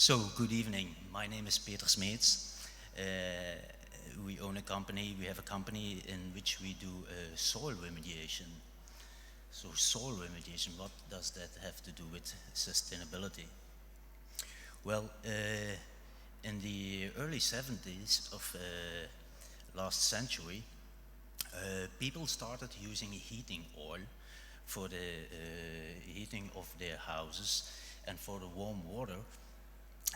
So, good evening. My name is Peter Smeets. We own a company, we have a company in which we do soil remediation. So, soil remediation, what does that have to do with sustainability? Well, in the early 70s of last century, people started using heating oil for the heating of their houses and for the warm water.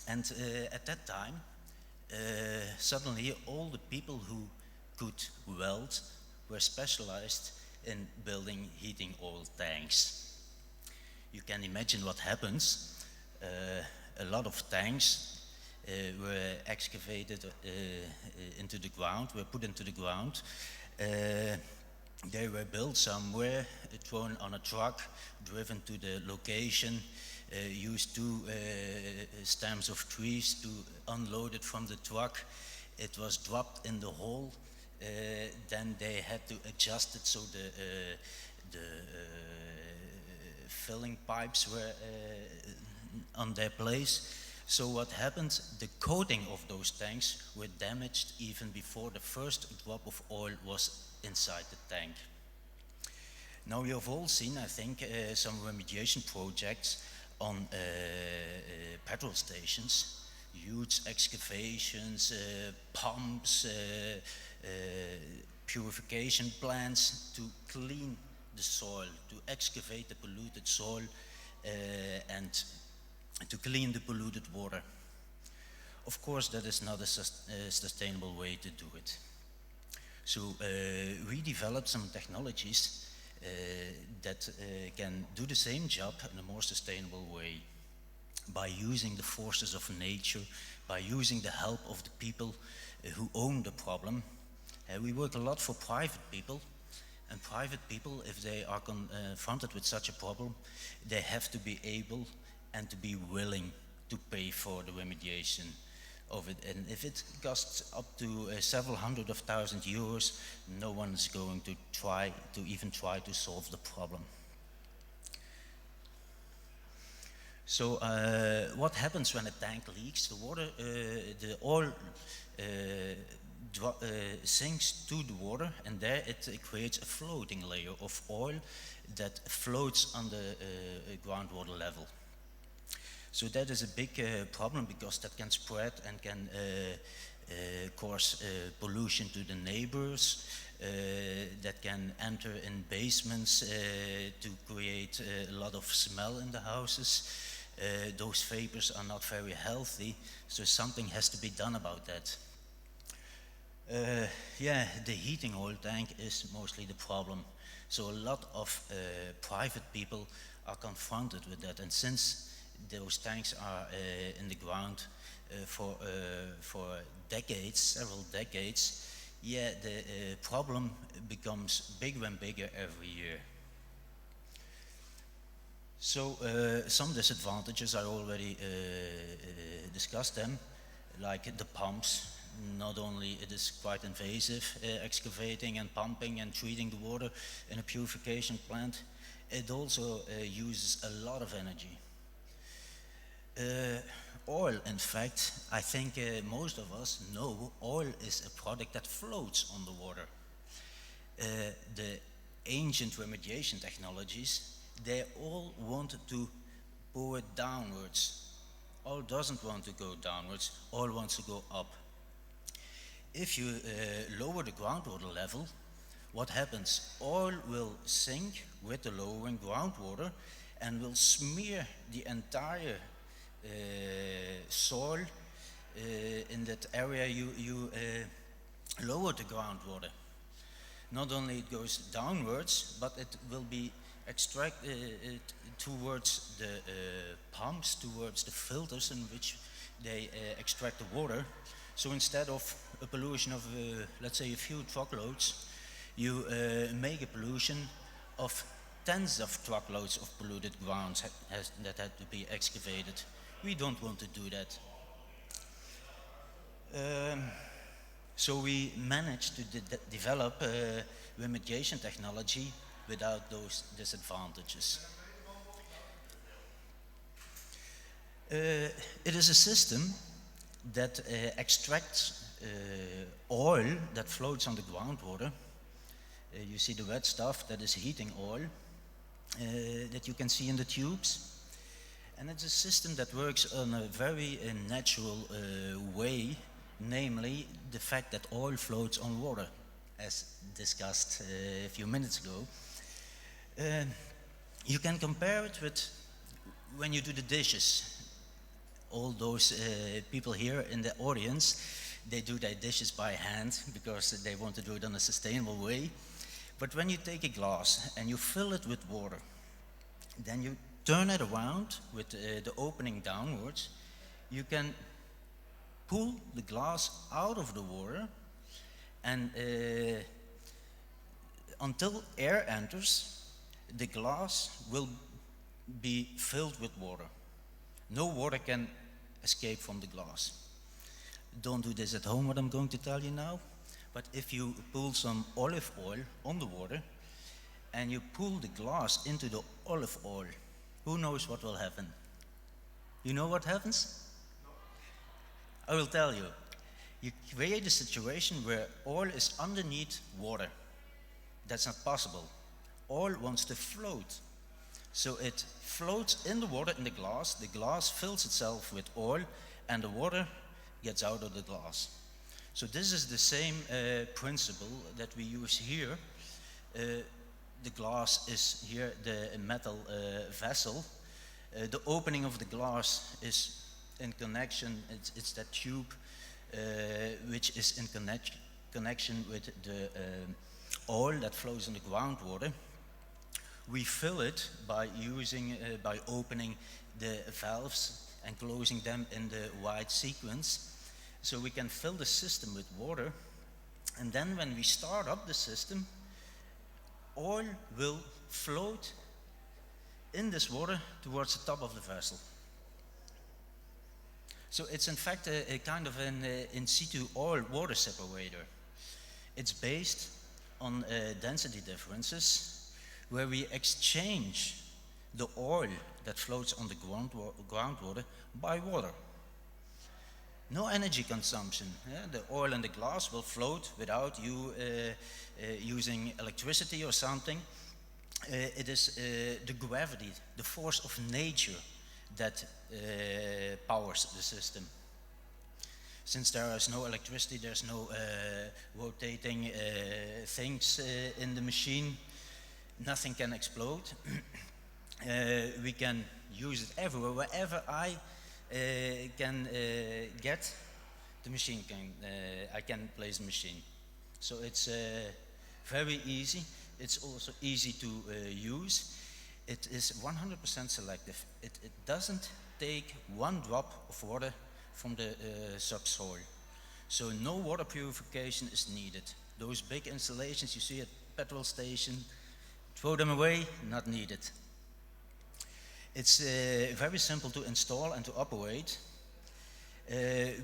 And at that time, suddenly all the people who could weld were specialized in building heating oil tanks. You can imagine what happens. A lot of tanks were excavated into the ground, were put into the ground. They were built somewhere, thrown on a truck, driven to the location, used two stems of trees to unload it from the truck. It was dropped in the hole. Then they had to adjust it so the filling pipes were on their place. So what happened? The coating of those tanks were damaged even before the first drop of oil was inside the tank. Now you have all seen, I think, some remediation projects on petrol stations, huge excavations, pumps, purification plants to clean the soil, to excavate the polluted soil and to clean the polluted water. Of course, that is not a sustainable way to do it. So we developed some technologies that can do the same job in a more sustainable way by using the forces of nature, by using the help of the people who own the problem. We work a lot for private people, and private people, if they are confronted with such a problem, they have to be able and to be willing to pay for the remediation of it. And if it costs up to several hundred of thousand euros, no one is going to even try to solve the problem. So what happens when a tank leaks? The oil sinks to the water, and there it creates a floating layer of oil that floats on the groundwater level. So that is a big problem because that can spread and can cause pollution to the neighbors, that can enter in basements to create a lot of smell in the houses. Those vapors are not very healthy, so something has to be done about that. The heating oil tank is mostly the problem. So a lot of private people are confronted with that, and since those tanks are in the ground for decades, several decades, the problem becomes bigger and bigger every year. So some disadvantages, I already discussed them, like the pumps. Not only it is quite invasive, excavating and pumping and treating the water in a purification plant, it also uses a lot of energy. Oil, in fact, I think most of us know oil is a product that floats on the water. The ancient remediation technologies, they all want to pour it downwards. Oil doesn't want to go downwards, oil wants to go up. If you lower the groundwater level, what happens? Oil will sink with the lowering groundwater and will smear the entire soil in that area you lower the groundwater. Not only it goes downwards, but it will be extracted towards the pumps, towards the filters in which they extract the water. So instead of a pollution of, let's say, a few truckloads, you make a pollution of tens of truckloads of polluted grounds that had to be excavated. We don't want to do that. So we managed to develop remediation technology without those disadvantages. It is a system that extracts oil that floats on the groundwater. You see the red stuff, that is heating oil that you can see in the tubes. And it's a system that works on a very natural way, namely the fact that oil floats on water, as discussed a few minutes ago. You can compare it with when you do the dishes. All those people here in the audience, they do their dishes by hand because they want to do it in a sustainable way. But when you take a glass and you fill it with water, then you turn it around with the opening downwards, you can pull the glass out of the water, and until air enters, the glass will be filled with water. No water can escape from the glass. Don't do this at home, what I'm going to tell you now, but if you pull some olive oil on the water and you pull the glass into the olive oil, who knows what will happen? You know what happens? I will tell you. You create a situation where oil is underneath water. That's not possible. Oil wants to float. So it floats in the water in the glass fills itself with oil, and the water gets out of the glass. So this is the same principle that we use here. The glass is here the metal vessel. The opening of the glass is in connection, it's that tube which is in connection with the oil that flows in the groundwater. We fill it by opening the valves and closing them in the right sequence. So we can fill the system with water, and then when we start up the system, oil will float in this water towards the top of the vessel. So it's in fact a kind of an in situ oil water separator. It's based on density differences, where we exchange the oil that floats on the groundwater by water. No energy consumption. The oil in the glass will float without you using electricity or something. It is the gravity, the force of nature that powers the system. Since there is no electricity, there's no rotating things in the machine, nothing can explode. We can use it everywhere. Wherever I can get the machine, I can place the machine. So it's very easy. It's also easy to use. It is 100% selective. It doesn't take one drop of water from the subsoil. So no water purification is needed. Those big installations you see at petrol station, throw them away, not needed. It's very simple to install and to operate.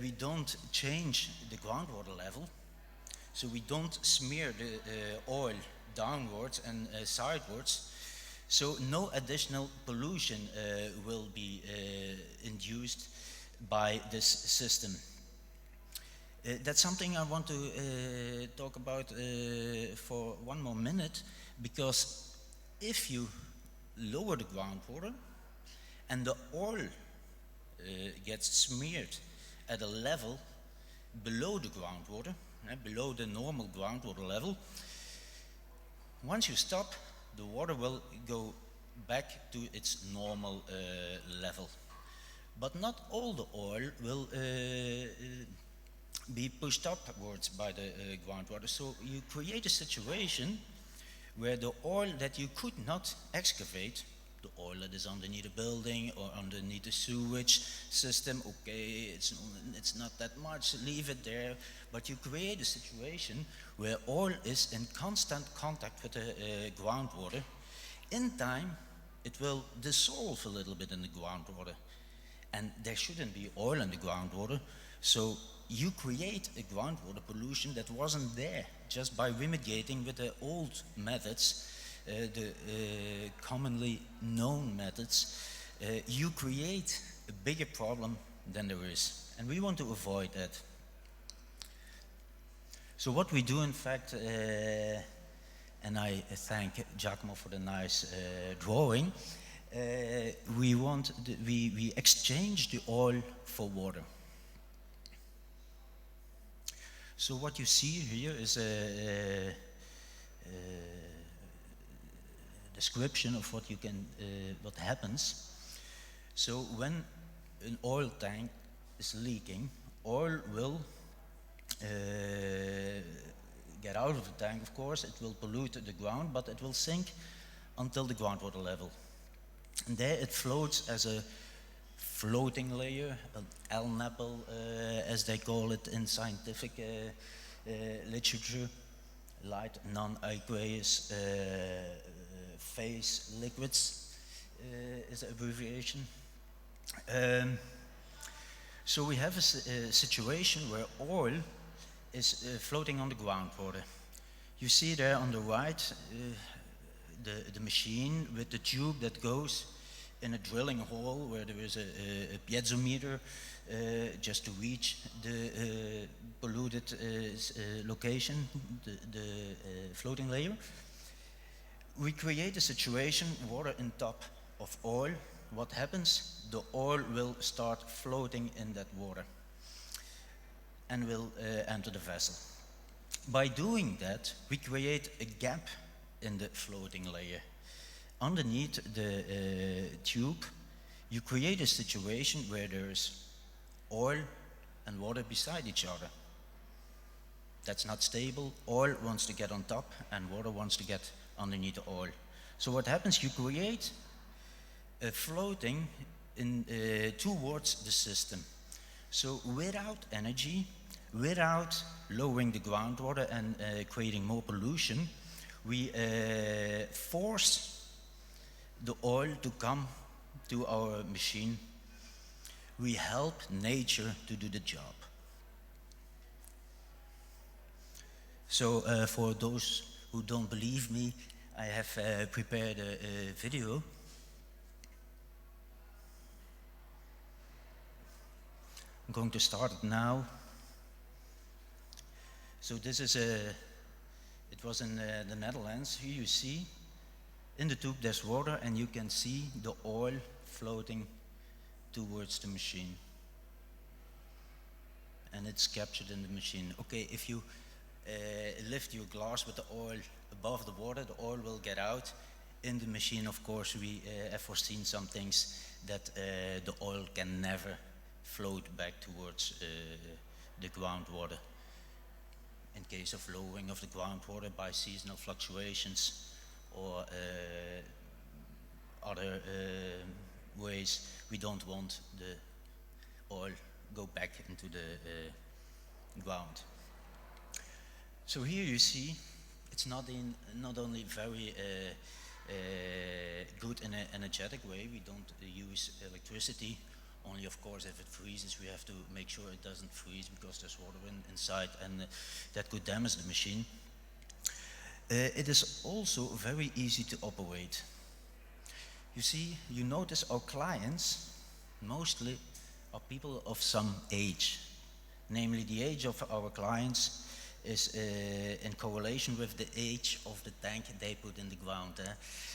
We don't change the groundwater level, so we don't smear the oil downwards and sidewards, so no additional pollution will be induced by this system. That's something I want to talk about for one more minute, because if you lower the groundwater and the oil gets smeared at a level below the groundwater, below the normal groundwater level, once you stop, the water will go back to its normal level. But not all the oil will be pushed upwards by the groundwater. So you create a situation where the oil that you could not excavate, the oil that is underneath a building or underneath a sewage system, okay, it's not that much, leave it there. But you create a situation where oil is in constant contact with the groundwater. In time, it will dissolve a little bit in the groundwater. And there shouldn't be oil in the groundwater. So you create a groundwater pollution that wasn't there just by remediating with the old methods, the commonly known methods. You create a bigger problem than there is. And we want to avoid that. So what we do, in fact, and I thank Giacomo for the nice drawing, we exchange the oil for water. So what you see here is a description of what happens. So when an oil tank is leaking, oil will get out of the tank, of course. It will pollute the ground, but it will sink until the groundwater level. And there it floats as a floating layer, an LNAPL, as they call it in scientific literature, light non-aqueous phase liquids is the abbreviation. So we have a situation where oil is floating on the groundwater. You see there on the right the machine with the tube that goes in a drilling hole where there is a piezometer just to reach the polluted location, the floating layer. We create a situation, water on top of oil. What happens? The oil will start floating in that water and will enter the vessel. By doing that, we create a gap in the floating layer. Underneath the tube, you create a situation where there's oil and water beside each other. That's not stable. Oil wants to get on top and water wants to get underneath the oil. So what happens? You create a floating towards the system. So without energy, without lowering the groundwater and creating more pollution, we force the oil to come to our machine. We help nature to do the job. So for those who don't believe me, I have prepared a video. I'm going to start it now. So this is it was in the Netherlands. Here you see, in the tube there's water and you can see the oil floating towards the machine. And it's captured in the machine. Okay, if you lift your glass with the oil above the water, the oil will get out. In the machine, of course, we have foreseen some things that the oil can never float back towards the groundwater. In case of lowering of the groundwater by seasonal fluctuations or other ways, we don't want the oil go back into the ground. So here you see, it's not only very good in an energetic way. We don't use electricity. Only, of course, if it freezes, we have to make sure it doesn't freeze because there's water inside and that could damage the machine. It is also very easy to operate. You see, you notice our clients mostly are people of some age. Namely, the age of our clients is in correlation with the age of the tank they put in the ground.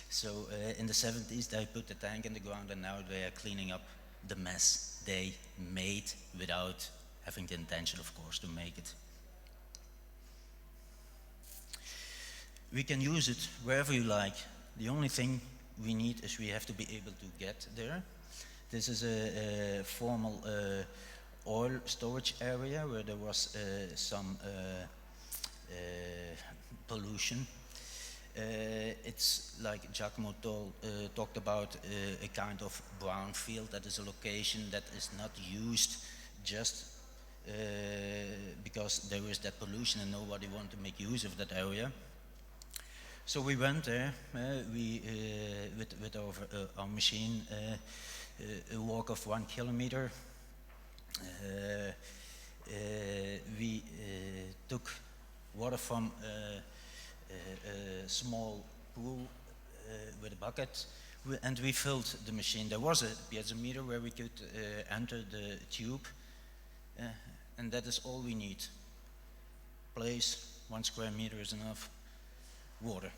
So in the 70s they put the tank in the ground and now they are cleaning up the mess they made without having the intention, of course, to make it. We can use it wherever you like. The only thing we need is we have to be able to get there. This is a formal oil storage area where there was some pollution. It's like Giacomo talked about a kind of brownfield. That is a location that is not used just because there is that pollution and nobody wants to make use of that area. So we went there with our machine, a walk of 1 kilometer. We took water from a small pool with a bucket. And we filled the machine. There was a piezometer where we could enter the tube, and that is all we need. Place, 1 square meter is enough. Water,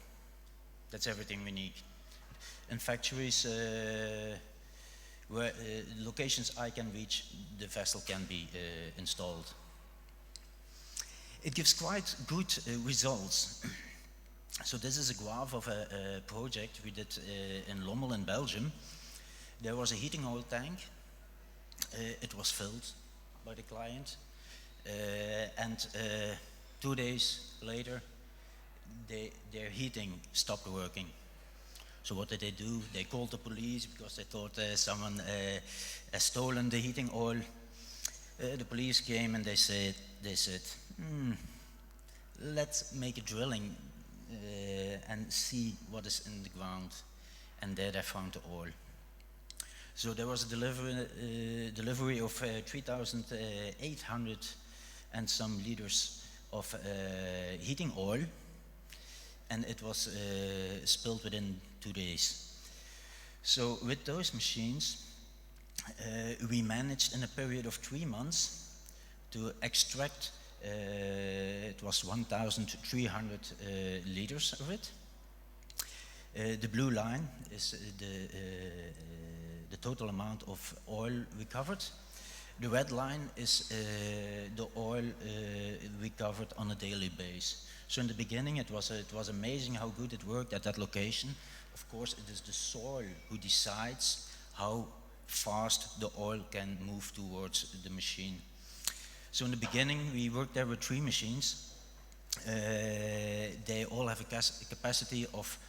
that's everything we need. In factories, where locations I can reach, the vessel can be installed. It gives quite good results. So this is a graph of a project we did in Lommel in Belgium. There was a heating oil tank. It was filled by the client. And 2 days later, their heating stopped working. So what did they do? They called the police because they thought someone has stolen the heating oil. The police came and they said, let's make a drilling and see what is in the ground. And there they found the oil. So there was a delivery of 3,800 and some liters of heating oil, and it was spilled within 2 days. So with those machines, we managed in a period of 3 months to extract, it was 1,300 liters of it. The blue line is the total amount of oil recovered. The red line is the oil recovered on a daily basis. So in the beginning it was amazing how good it worked at that location. Of course it is the soil who decides how fast the oil can move towards the machine. So in the beginning we worked there with 3 machines. They all have a capacity of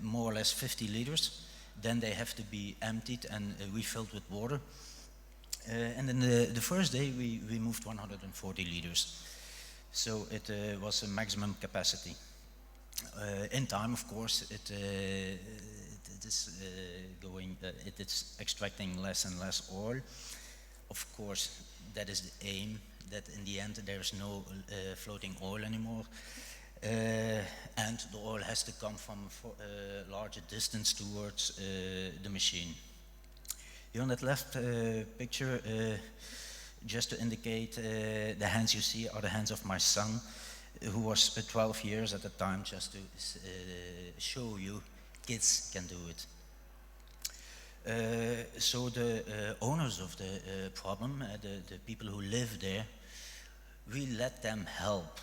more or less 50 liters. Then they have to be emptied and refilled with water. And then the first day we moved 140 liters. So it was a maximum capacity. In time, of course, it is extracting less and less oil. Of course, that is the aim, that in the end there is no floating oil anymore. And the oil has to come from a larger distance towards the machine. Here on that left picture, just to indicate, the hands you see are the hands of my son, who was 12 years at the time, just to show you kids can do it. So the owners of the problem, the people who live there, we let them help.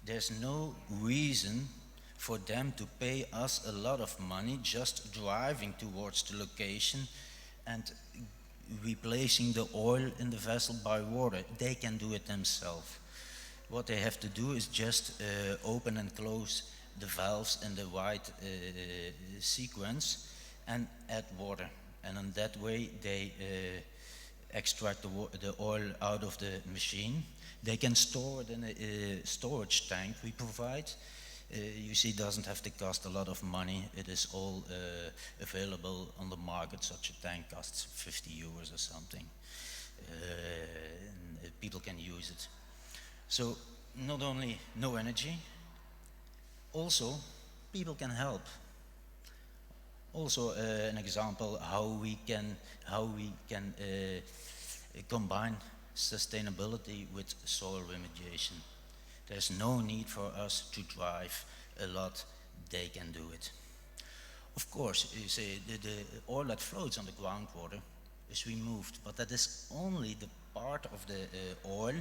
There's no reason for them to pay us a lot of money just driving towards the location and replacing the oil in the vessel by water. They can do it themselves. What they have to do is just open and close the valves in the right sequence and add water. And in that way they extract the oil out of the machine. They can store it in a storage tank we provide. You see, it doesn't have to cost a lot of money. It is all available on the market. Such a tank costs 50 euros or something. And people can use it. So not only no energy, also people can help. Also an example how we can combine sustainability with soil remediation. There's no need for us to drive a lot, they can do it. Of course, you say the oil that floats on the groundwater is removed, but that is only the part of the oil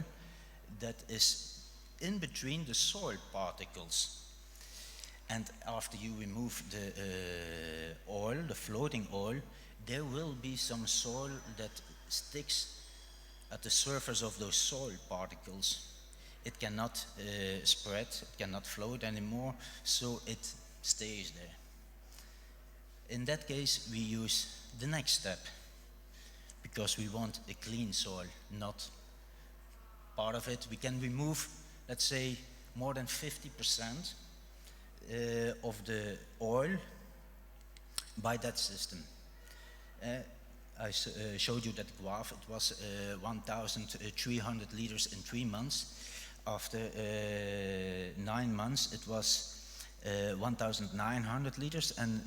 that is in between the soil particles. And after you remove the oil, the floating oil, there will be some soil that sticks at the surface of those soil particles. It cannot spread, it cannot float anymore, so it stays there. In that case, we use the next step, because we want a clean soil, not part of it. We can remove, let's say, more than 50% of the oil by that system. I showed you that graph. It was 1,300 liters in 3 months. After 9 months, it was 1,900 liters, and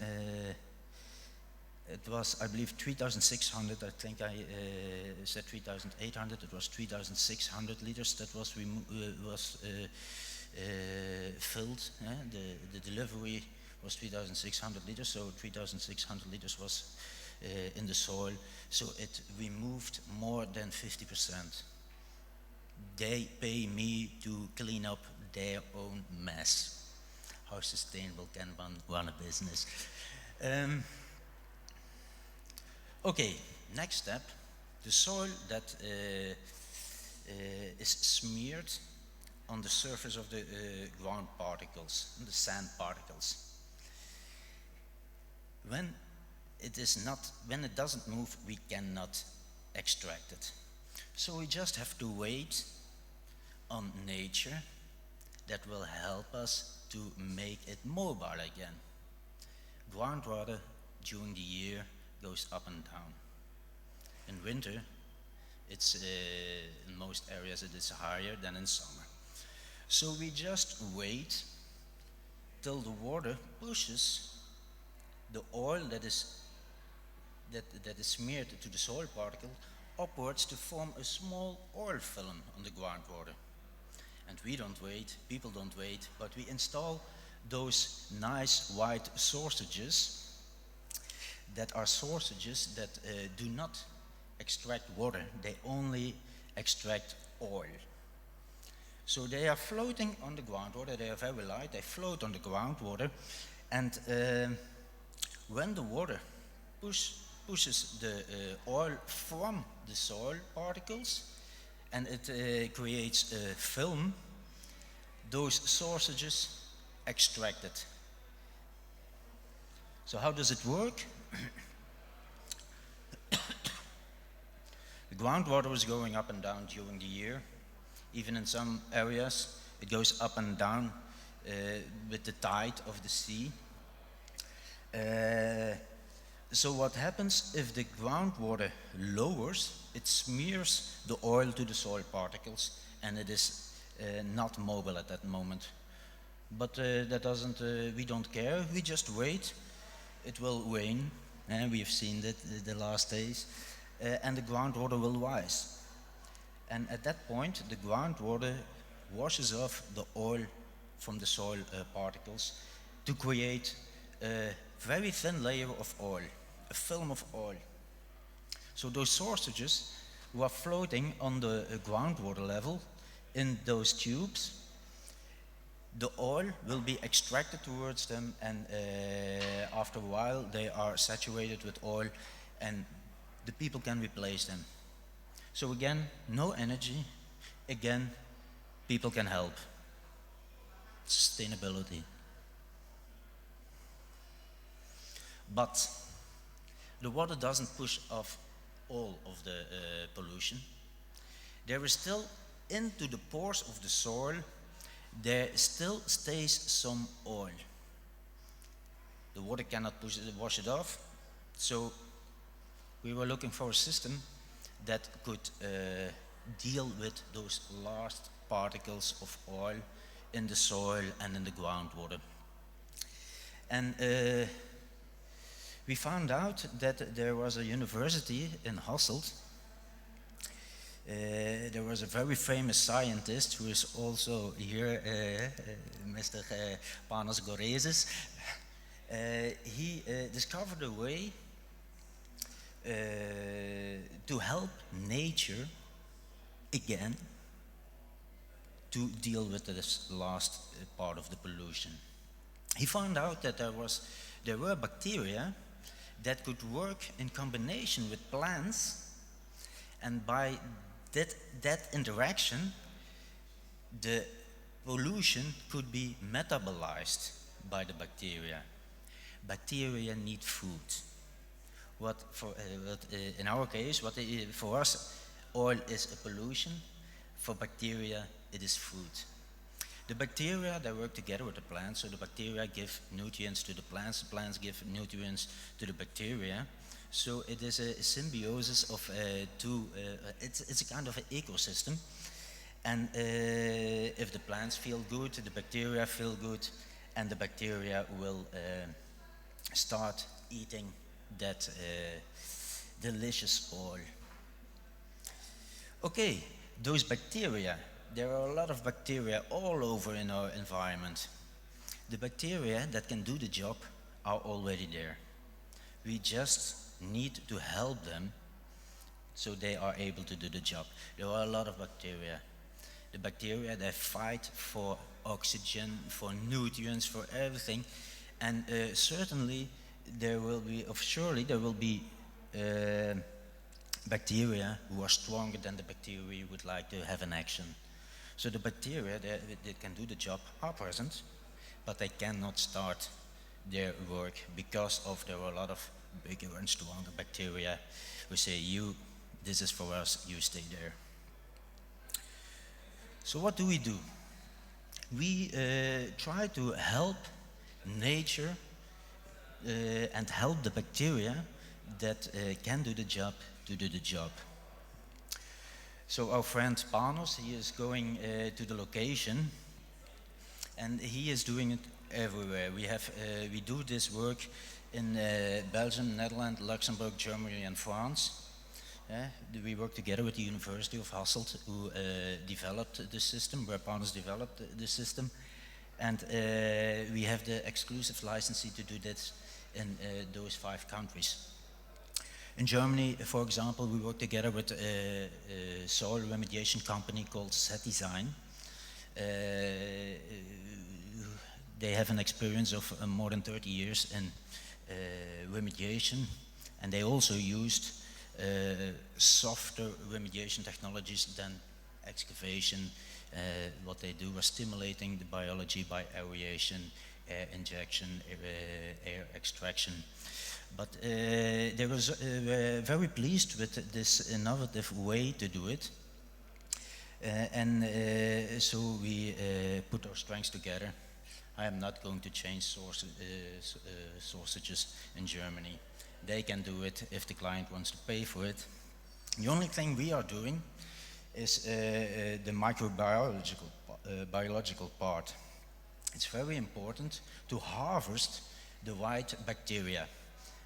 it was, I believe, 3,600. I think I said 3,800. It was 3,600 liters that was filled. The delivery was 3,600 liters, so 3,600 liters was in the soil. So it removed more than 50%. They pay me to clean up their own mess. How sustainable can one run a business? Okay, next step, the soil that is smeared on the surface of the ground particles, the sand particles. When it doesn't move, we cannot extract it. So we just have to wait on nature that will help us to make it mobile again. Groundwater during the year goes up and down. In winter, it's in most areas it is higher than in summer. So we just wait till the water pushes the oil that is smeared to the soil particle upwards to form a small oil film on the groundwater. And we don't wait, people don't wait, but we install those nice white sausages that are sausages that do not extract water, they only extract oil. So they are floating on the groundwater, they are very light, they float on the groundwater, and when the water pushes the oil from the soil particles and it creates a film, those sausages extract it. So how does it work? The groundwater is going up and down during the year. Even in some areas, it goes up and down with the tide of the sea. So what happens if the groundwater lowers, it smears the oil to the soil particles, and it is not mobile at that moment. But that doesn't, we don't care, we just wait. It will rain, and we have seen that the last days, and the groundwater will rise. And at that point, the groundwater washes off the oil from the soil particles to create a very thin layer of oil, a film of oil. So those sausages who are floating on the groundwater level in those tubes, the oil will be extracted towards them, and after a while they are saturated with oil and the people can replace them. So again, no energy, again, people can help. Sustainability. But the water doesn't push off all of the pollution. There is still, into the pores of the soil, there still stays some oil. The water cannot wash it off, so we were looking for a system that could deal with those last particles of oil in the soil and in the groundwater. And we found out that there was a university in Hasselt. There was a very famous scientist who is also here, Mr. Panos Gorezes. He discovered a way to help nature again to deal with this last part of the pollution. He found out that there were bacteria that could work in combination with plants, and by that interaction, the pollution could be metabolized by the bacteria. Bacteria need food. In our case, for us, oil is a pollution. For bacteria, it is food. The bacteria, they work together with the plants, so the bacteria give nutrients to the plants give nutrients to the bacteria. So it is a symbiosis of it's a kind of an ecosystem. And if the plants feel good, the bacteria feel good, and the bacteria will start eating that delicious oil. Okay, those bacteria, there are a lot of bacteria all over in our environment. The bacteria that can do the job are already there. We just need to help them so they are able to do the job. There are a lot of bacteria. The bacteria, they fight for oxygen, for nutrients, for everything. And certainly there will be, or surely there will be bacteria who are stronger than the bacteria we would like to have in action. So the bacteria that can do the job are present, but they cannot start their work because of there are a lot of bigger and stronger bacteria who say, this is for us, you stay there. So what do? We try to help nature and help the bacteria that can do the job to do the job. So our friend Panos, he is going to the location, and he is doing it everywhere. We do this work in Belgium, Netherlands, Luxembourg, Germany, and France. We work together with the University of Hasselt, who developed the system, where Panos developed the system. And we have the exclusive licensing to do this in those 5 countries. In Germany, for example, we work together with a soil remediation company called Sustainica. They have an experience of more than 30 years in remediation, and they also used softer remediation technologies than excavation. What they do was stimulating the biology by aeration, air injection, air extraction. But they were very pleased with this innovative way to do it. So we put our strengths together. I am not going to change sausages in Germany. They can do it if the client wants to pay for it. The only thing we are doing is the microbiological biological part. It's very important to harvest the right bacteria.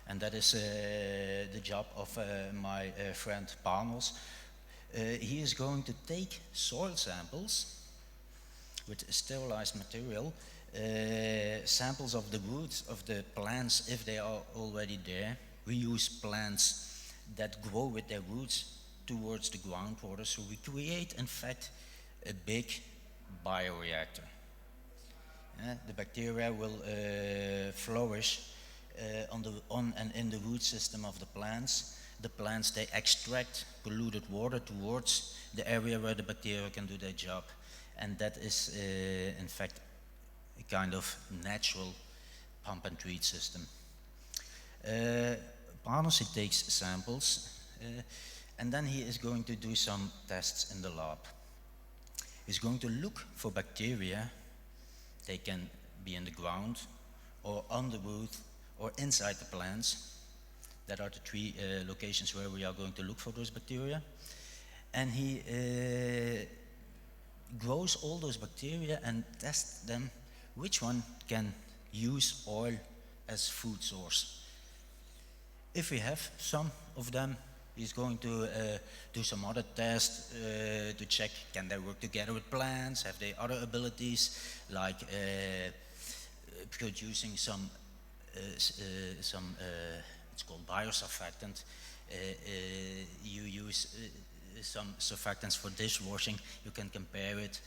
And that is the job of my friend Panos. He is going to take soil samples with sterilized material, samples of the roots of the plants if they are already there. We use plants that grow with their roots towards the groundwater, so we create in fact a big bioreactor. The bacteria will flourish on and in the root system of the plants. The plants, they extract polluted water towards the area where the bacteria can do their job, and that is in fact a kind of natural pump and treat system. Panos, he takes samples and then he is going to do some tests in the lab. He's going to look for bacteria. They can be in the ground or on the root or inside the plants. That are the 3 locations where we are going to look for those bacteria. And he grows all those bacteria and tests them which one can use oil as food source. If we have some of them, he's going to do some other tests to check can they work together with plants, have they other abilities like producing some it's called biosurfactant. You use some surfactants for dishwashing. You can compare it.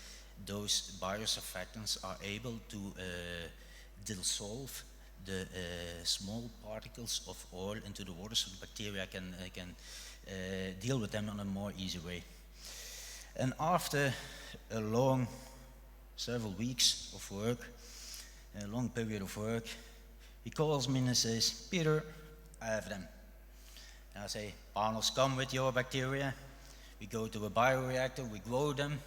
Those biosurfactants are able to dissolve the small particles of oil into the water, so the bacteria can deal with them in a more easy way. And after a long, several weeks of work, a long period of work, he calls me and says, "Peter, I have them." And I say, "Panos, come with your bacteria." We go to a bioreactor, we grow them,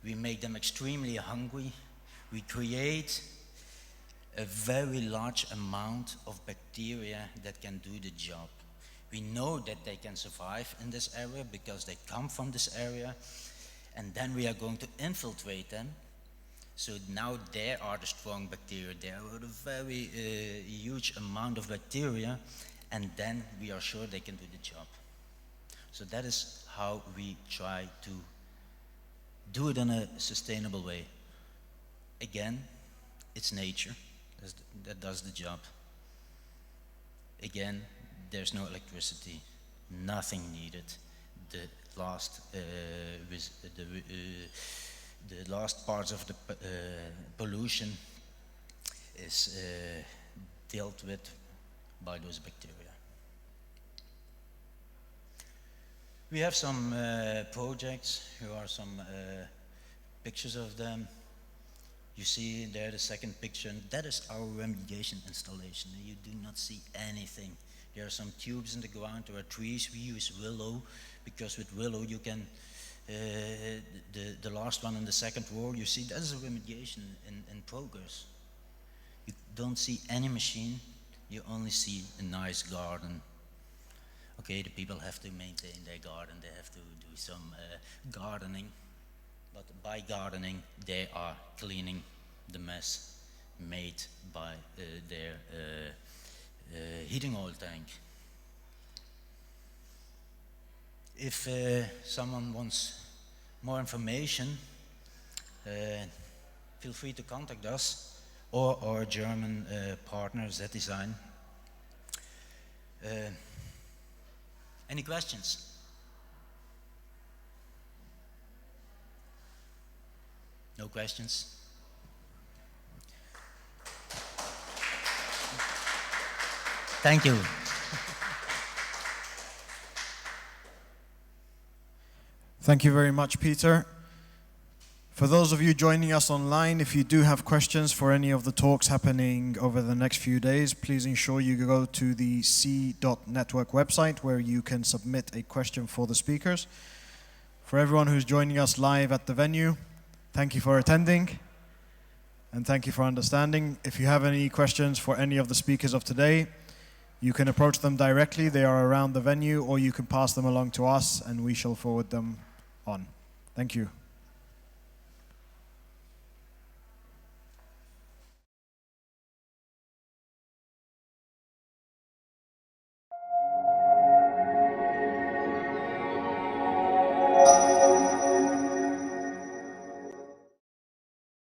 we make them extremely hungry, we create a very large amount of bacteria that can do the job. We know that they can survive in this area because they come from this area, and then we are going to infiltrate them So now there are the strong bacteria, there are a very huge amount of bacteria, and then we are sure they can do the job. So that is how we try to do it in a sustainable way. Again, it's nature that does the job. Again, there's no electricity, nothing needed. The last the last parts of the pollution is dealt with by those bacteria. We have some projects. Here are some pictures of them. You see there the second picture, and that is our remediation installation. You do not see anything. There are some tubes in the ground, there are trees. We use willow, because with willow you can, the last one in the second row, you see that is a remediation in progress. You don't see any machine, you only see a nice garden. Okay, the people have to maintain their garden, they have to do some gardening, but by gardening they are cleaning the mess made by their heating oil tank. If someone wants more information, feel free to contact us or our German partner Z-Design. Any questions? No questions? Thank you. Thank you very much, Peter. For those of you joining us online, if you do have questions for any of the talks happening over the next few days, please ensure you go to the c.network website where you can submit a question for the speakers. For everyone who's joining us live at the venue, thank you for attending and thank you for understanding. If you have any questions for any of the speakers of today, you can approach them directly. They are around the venue, or you can pass them along to us and we shall forward them on. Thank you.